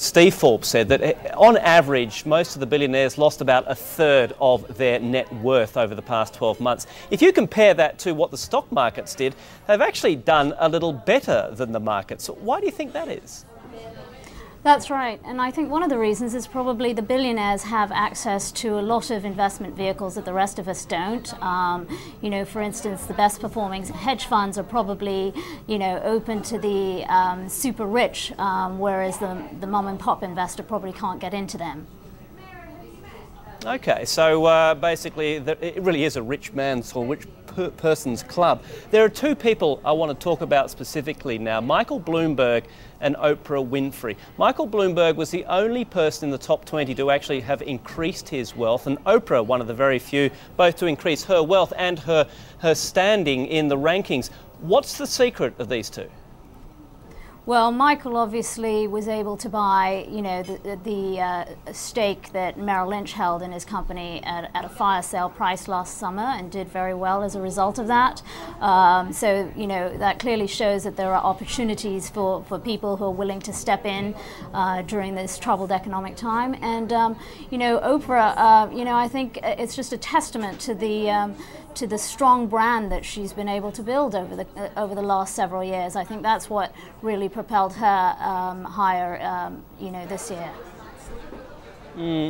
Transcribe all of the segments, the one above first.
Steve Forbes said that on average, most of the billionaires lost about a third of their net worth over the past 12 months. If you compare that to what the stock markets did, they've actually done a little better than the markets. Why do you think that is? That's right, and I think one of the reasons is probably the billionaires have access to a lot of investment vehicles that the rest of us don't. You know, for instance, the best performing hedge funds are probably, open to the super rich, whereas the mom and pop investor probably can't get into them. Okay, so basically it really is a rich man's or rich person's club. There are two people I want to talk about specifically now, Michael Bloomberg and Oprah Winfrey. Michael Bloomberg was the only person in the top 20 to actually have increased his wealth, and Oprah, one of the very few, both to increase her wealth and her standing in the rankings. What's the secret of these two? Well, Michael obviously was able to buy, the stake that Merrill Lynch held in his company at a fire sale price last summer, and did very well as a result of that. So, that clearly shows that there are opportunities for people who are willing to step in during this troubled economic time. And, Oprah, I think it's just a testament to the strong brand that she's been able to build over the last several years. I think that's what really propelled her higher, this year.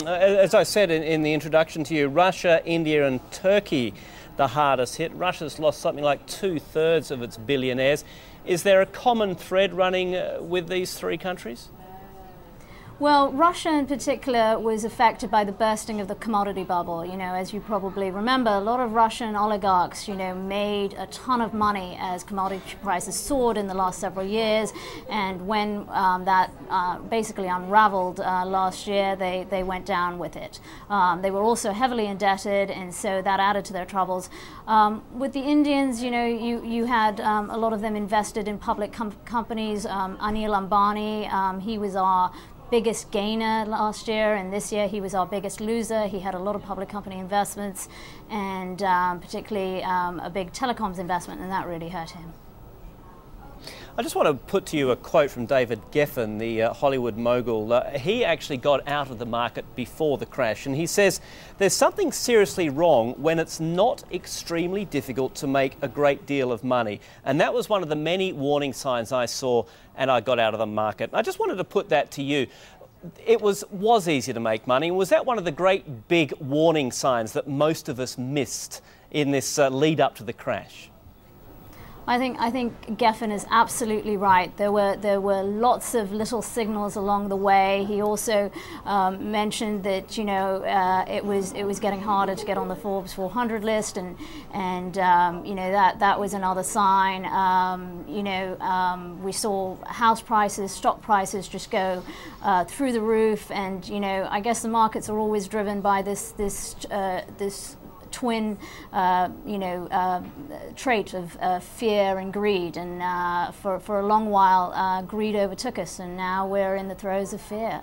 As I said in the introduction to you, Russia, India and Turkey, the hardest hit. Russia's lost something like 2/3 of its billionaires. Is there a common thread running with these three countries? Well, Russia in particular was affected by the bursting of the commodity bubble. As you probably remember, a lot of Russian oligarchs, made a ton of money as commodity prices soared in the last several years. And when that basically unraveled last year, they went down with it. They were also heavily indebted, and so that added to their troubles. With the Indians, you had a lot of them invested in public companies. Anil Ambani, he was our biggest gainer last year, and this year he was our biggest loser. He had a lot of public company investments, and particularly a big telecoms investment, and that really hurt him. I just want to put to you a quote from David Geffen, the Hollywood mogul. He actually got out of the market before the crash, and he says there's something seriously wrong when it's not extremely difficult to make a great deal of money. And that was one of the many warning signs I saw, and I got out of the market. I just wanted to put that to you. It was easy to make money. Was that one of the great big warning signs that most of us missed in this lead up to the crash? I think Geffen is absolutely right. There were lots of little signals along the way. He also mentioned that it was getting harder to get on the Forbes 400 list, and that was another sign. We saw house prices, stock prices just go through the roof, and I guess the markets are always driven by this twin, trait of fear and greed, and for a long while greed overtook us, and now we're in the throes of fear.